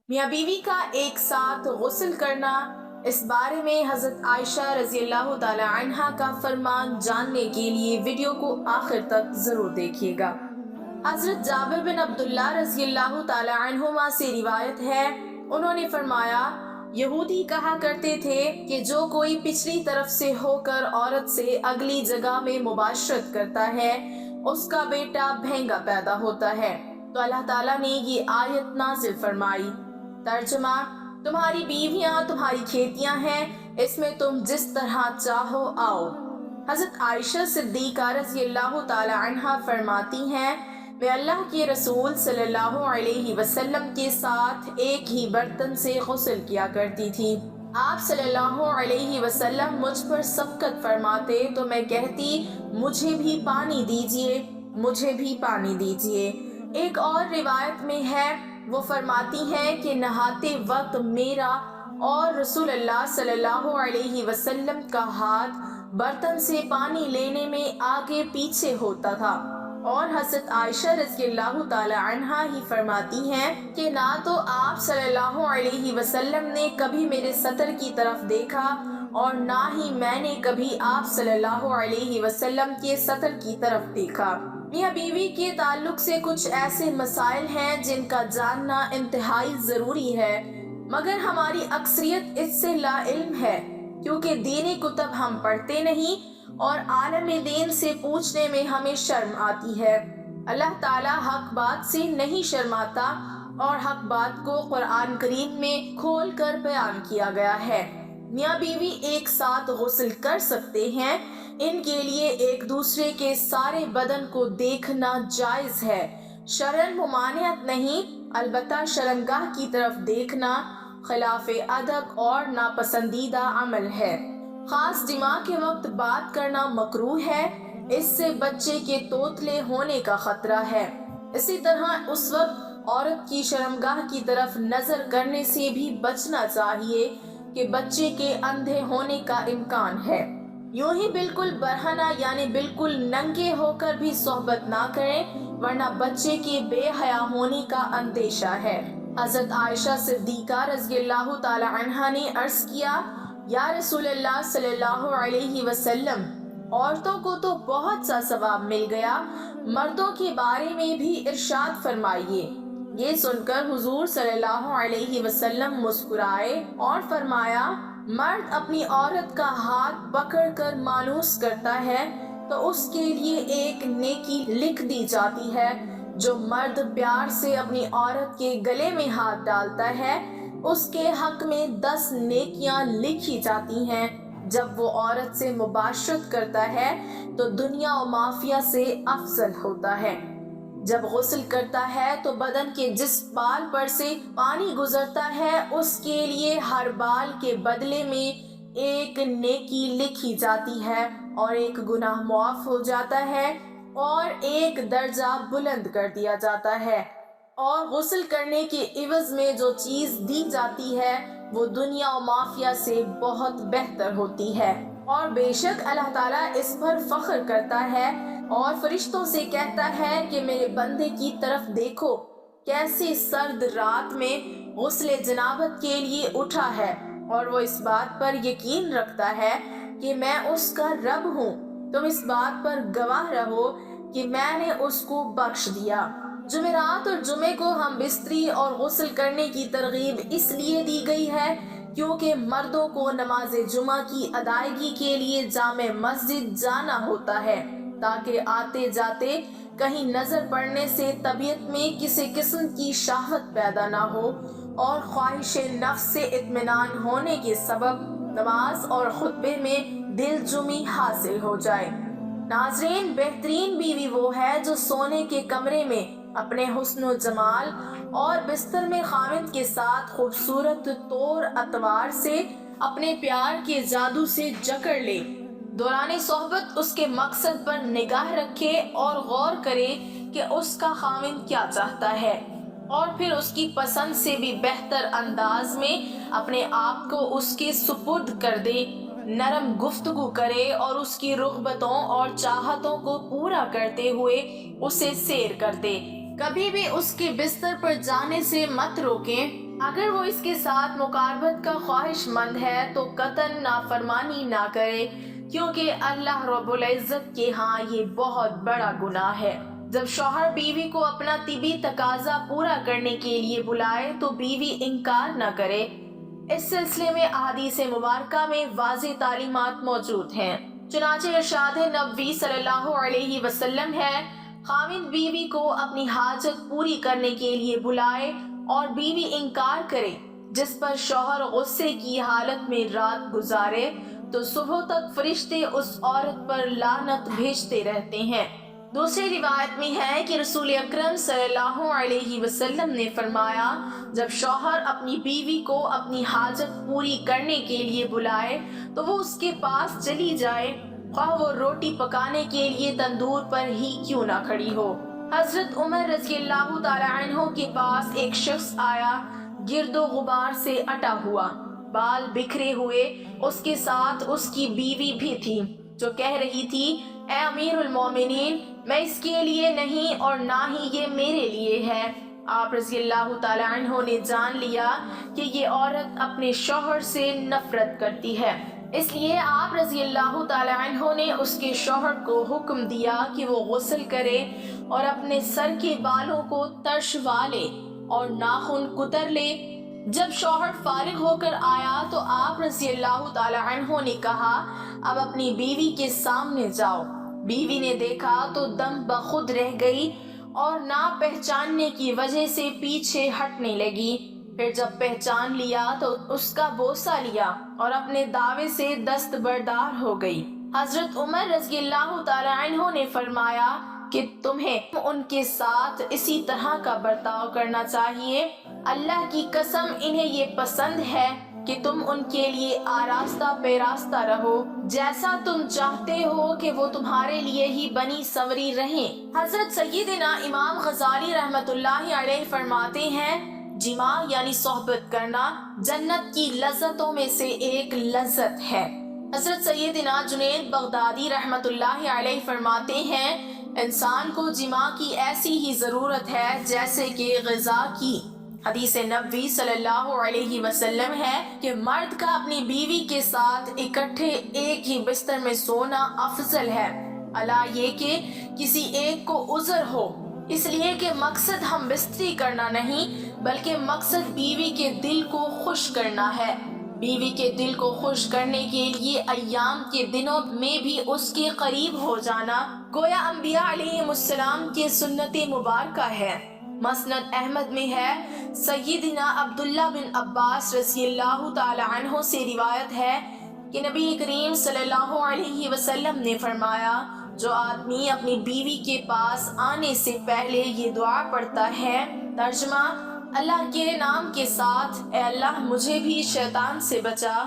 میاں بیوی کا ایک ساتھ غسل کرنا، اس بارے میں حضرت عائشہ رضی اللہ تعالی عنہا کا فرمان جاننے کے لیے ویڈیو کو آخر تک ضرور دیکھیے گا۔ حضرت جابر بن عبداللہ رضی اللہ تعالی عنہما سے روایت ہے، انہوں نے فرمایا، یہودی کہا کرتے تھے کہ جو کوئی پچھلی طرف سے ہو کر عورت سے اگلی جگہ میں مباشرت کرتا ہے اس کا بیٹا بھینگا پیدا ہوتا ہے، تو اللہ تعالیٰ نے یہ آیت نازل فرمائی۔ ترجمہ: تمہاری بیویاں تمہاری کھیتیاں ہیں، اس میں تم جس طرح چاہو آؤ۔ حضرت عائشہ صدیقہ رضی اللہ تعالی عنہا فرماتی ہیں، میں اللہ کے رسول صلی اللہ علیہ وسلم کے ساتھ ایک ہی برتن سے غسل کیا کرتی تھی۔ آپ صلی اللہ علیہ وسلم مجھ پر شفقت فرماتے تو میں کہتی، مجھے بھی پانی دیجئے، مجھے بھی پانی دیجئے۔ ایک اور روایت میں ہے، وہ فرماتی ہیں کہ نہاتے وقت میرا اور رسول اللہ صلی اللہ علیہ وسلم کا ہاتھ برتن سے پانی لینے میں آگے پیچھے ہوتا تھا، اور حضرت عائشہ رضی اللہ تعالی عنہا ہی فرماتی ہیں کہ نہ تو آپ صلی اللہ علیہ وسلم نے کبھی میرے سطر کی طرف دیکھا اور نہ ہی میں نے کبھی آپ صلی اللہ علیہ وسلم کے سطر کی طرف دیکھا۔ میاں بیوی کے تعلق سے کچھ ایسے مسائل ہیں جن کا جاننا انتہائی ضروری ہے، مگر ہماری اکثریت اس سے لا علم ہے، کیونکہ دینی کتب ہم پڑھتے نہیں اور عالم دین سے پوچھنے میں ہمیں شرم آتی ہے۔ اللہ تعالیٰ حق بات سے نہیں شرماتا اور حق بات کو قرآن کریم میں کھول کر بیان کیا گیا ہے۔ میاں بیوی ایک ساتھ غسل کر سکتے ہیں، ان کے لیے ایک دوسرے کے سارے بدن کو دیکھنا جائز ہے، شرعاً ممانعت نہیں، البتہ شرمگاہ کی طرف دیکھنا خلاف ادب اور ناپسندیدہ عمل ہے۔ خاص جماع کے وقت بات کرنا مکروہ ہے، اس سے بچے کے توتلے ہونے کا خطرہ ہے۔ اسی طرح اس وقت عورت کی شرمگاہ کی طرف نظر کرنے سے بھی بچنا چاہیے کہ بچے کے اندھے ہونے کا امکان ہے۔ یوں ہی بالکل برہنہ یعنی بالکل ننگے ہو کر بھی صحبت نہ کریں، ورنہ بچے کے بے حیا ہونے کا اندیشہ ہے۔ حضرت عائشہ صدیقہ رضی اللہ تعالی عنہا نے عرض کیا، یا رسول اللہ صلی اللہ علیہ وسلم، عورتوں کو تو بہت سا ثواب مل گیا، مردوں کے بارے میں بھی ارشاد فرمائیے۔ یہ سن کر حضور صلی اللہ علیہ وسلم مسکرائے اور فرمایا، مرد اپنی عورت کا ہاتھ پکڑ کر مانوس کرتا ہے تو اس کے لیے ایک نیکی لکھ دی جاتی ہے، جو مرد پیار سے اپنی عورت کے گلے میں ہاتھ ڈالتا ہے اس کے حق میں 10 نیکیاں لکھی جاتی ہیں۔ جب وہ عورت سے مباشرت کرتا ہے تو دنیا و مافیہ سے افضل ہوتا ہے۔ جب غسل کرتا ہے تو بدن کے جس بال پر سے پانی گزرتا ہے اس کے لیے ہر بال کے بدلے میں ایک نیکی لکھی جاتی ہے اور ایک گناہ معاف ہو جاتا ہے اور ایک درجہ بلند کر دیا جاتا ہے، اور غسل کرنے کے عوض میں جو چیز دی جاتی ہے وہ دنیا و مافیہ سے بہت بہتر ہوتی ہے۔ اور بے شک اللہ تعالیٰ اس پر فخر کرتا ہے اور فرشتوں سے کہتا ہے کہ میرے بندے کی طرف دیکھو، کیسے سرد رات میں غسل جنابت کے لیے اٹھا ہے، اور وہ اس بات پر یقین رکھتا ہے کہ میں اس کا رب ہوں، تم اس بات پر گواہ رہو کہ میں نے اس کو بخش دیا۔ جمعرات اور جمعے کو ہم بستری اور غسل کرنے کی ترغیب اس لیے دی گئی ہے کیونکہ مردوں کو نماز جمعہ کی ادائیگی کے لیے جامع مسجد جانا ہوتا ہے، تاکہ آتے جاتے کہیں نظر پڑنے سے طبیعت میں کسی قسم کی شہوت پیدا نہ ہو اور خواہش نفس سے اطمینان ہونے کے سبب نماز اور خطبے میں دل جمی حاصل ہو جائے۔ ناظرین، بہترین بیوی وہ ہے جو سونے کے کمرے میں اپنے حسن و جمال اور بستر میں خاوند کے ساتھ خوبصورت طور اتوار سے اپنے پیار کے جادو سے جکڑ لے، دوران صحبت اس کے مقصد پر نگاہ رکھے اور غور کرے کہ اس کا خاوند کیا چاہتا ہے، اور پھر اس کی پسند سے بھی بہتر انداز میں اپنے آپ کو اس کے سپرد کر دے، نرم گفتگو کرے اور اس کی رغبتوں اور چاہتوں کو پورا کرتے ہوئے اسے سیر کر دے۔ कभी भी उसके बिस्तर पर जाने से मत रोकें। अगर वो इसके साथ मुकारबत का ख्वाहिशमंद है तो कतन नाफरमानी ना करे, क्योंकि अल्लाह रब्बुल इज्जत के यहाँ ये बहुत बड़ा गुनाह है। जब शौहर बीवी को अपना तिबी तकाजा पूरा करने के लिए बुलाए तो बीवी इनकार न करे। इस सिलसिले में अहादीस मुबारका में वाज़ेह तालीमात मौजूद हैं। चुनाचे इरशाद नबवी सल्लल्लाहु अलैहि वसल्लम है, खाविंद बीवी को अपनी हाजत पूरी करने के लिए बुलाए और बीवी इनकार करे, जिस पर शौहर गुस्से की हालत में रात गुजारे तो सुबह तक फरिश्ते उस औरत पर लानत भेजते रहते हैं। दूसरी रिवायत में है कि रसूल अकरम सल्लल्लाहु अलैहि वसल्लम ने फरमाया, जब शौहर अपनी बीवी को अपनी हाजत पूरी करने के लिए बुलाए तो वो उसके पास चली जाए, ख्वाह वो रोटी पकाने के लिए तंदूर पर ही क्यों ना खड़ी हो। हजरत उमर रज़ियल्लाहु ताला अन्हु के पास एक शख्स आया, गिरदो गुबार से अटा हुआ, बाल बिखरे हुए, उसके साथ उसकी बीवी भी थी, जो कह रही थी, ए अमीरुल मोमिनीन, मैं इसके लिए नहीं और ना ही ये मेरे लिए है। आप रज़ियल्लाहु ताला अन्हु ने जान लिया कि ये औरत अपने शौहर से नफरत करती है, इसलिए आप रज़ियल्लाहु ताला अन्हु ने उसके शौहर को हुक्म दिया कि वो गुस्ल करे और अपने सर के बालों को तरशवा ले और नाखून कुतर ले। जब शौहर फारिग होकर आया तो आप रज़ियल्लाहु ताला अन्हु ने कहा, अब अपनी बीवी के सामने जाओ। बीवी ने देखा तो दम बखुद रह गई और ना पहचानने की वजह से पीछे हटने लगी। फिर जब पहचान लिया तो उसका बोसा लिया और अपने दावे से दस्तबरदार हो गई। हजरत उमर रज़ियल्लाहु ताला अन्हु ने फरमाया कि तुम्हें उनके साथ इसी तरह का बर्ताव करना चाहिए। अल्लाह की कसम, इन्हें ये पसंद है कि तुम उनके लिए आरास्ता पेरास्ता रहो, जैसा तुम चाहते हो कि वो तुम्हारे लिए ही बनी संवरी रहें। हजरत सय्यदना इमाम गज़ाली रहमतुल्लाहि अलैह फरमाते हैं, जिमा यानी सोहबत करना जन्नत की लज्जतों में से एक लज्जत है। हजरत सय्यदना जुनैद बगदादी रहमतुल्लाहि अलैह फरमाते हैं, इंसान को जिमा की ऐसी ही जरूरत है जैसे कि ग़िज़ा की। हदीस नबवी सल्लल्लाहु अलैहि वसल्लम है कि मर्द का अपनी बीवी के साथ इकट्ठे एक ही बिस्तर में सोना अफजल है, अला ये कि किसी एक को उज़र हो, इसलिए कि मकसद हम बिस्तरी करना नहीं बल्कि मकसद बीवी के दिल को खुश करना है। बीवी के दिल को खुश करने के लिए अय्याम के दिनों में भी उसके करीब हो जाना गोया अंबिया अलैहिमुस्सलाम के सुन्नत मुबारका है। मसनद अहमद में है, सय्यदना अब्दुल्ला बिन अब्बास रज़ियल्लाहु ताला अन्हु से रिवायत है कि नबी करीम सल्लल्लाहु अलैहि वसल्लम ने फरमाया, जो आदमी अपनी बीवी के पास आने से पहले ये दुआ पढ़ता है, तर्जुमा, अल्लाह के नाम के साथ, ए अल्लाह मुझे भी शैतान से बचा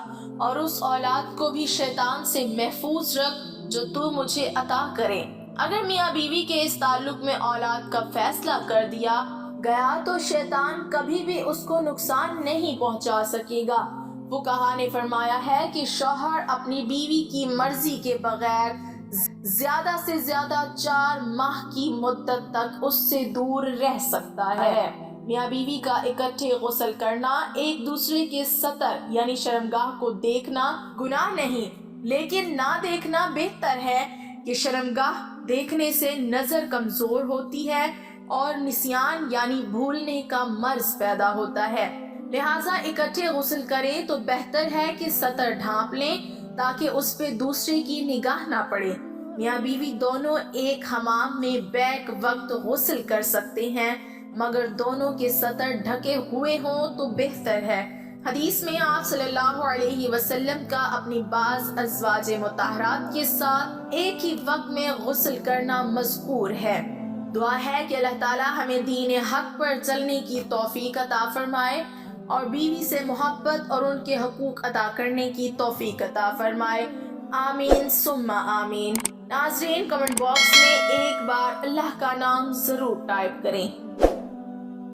और उस औलाद को भी शैतान से महफूज रख जो तू मुझे अता करे। अगर मियाँ बीवी के इस ताल्लुक में औलाद का फैसला कर दिया गया तो शैतान कभी भी उसको नुकसान नहीं पहुंचा सकेगा। फुक़हा ने फरमाया है कि शौहर अपनी बीवी की मर्जी के बगैर ज्यादा से ज्यादा 4 माह की मुद्दत तक उससे दूर रह सकता है। मियाँ बीवी का इकट्ठे गुस्ल करना, एक दूसरे के सतर यानी शर्मगाह को देखना गुनाह नहीं, लेकिन ना देखना बेहतर है कि शर्मगाह देखने से नजर कमजोर होती है और निस्यान यानी भूलने का मर्ज पैदा होता है। लिहाजा इकट्ठे गुस्ल करें तो बेहतर है कि सतर ढांप लें ताकि उस पे दूसरे की निगाह ना पड़े। मियाँ बीवी दोनों एक हमाम में बैक वक्त गुस्ल कर सकते हैं, मगर दोनों के सतर ढके हुए हों तो बेहतर है। हदीस में आप सल्लल्लाहु अलैहि वसल्लम का अपनी बाज अज़वाज मुताहरात के साथ एक ही वक्त में गुस्ल करना मज़कूर है। दुआ है कि अल्लाह ताला हमें दीन हक पर चलने की तौफीक अता फरमाए और बीवी से मोहब्बत और उनके हकूक अदा करने की तौफीक अता फरमाए। आमीन सुम्मा आमीन। नाज़रीन, कमेंट बॉक्स में एक बार अल्लाह का नाम ज़रूर टाइप करें।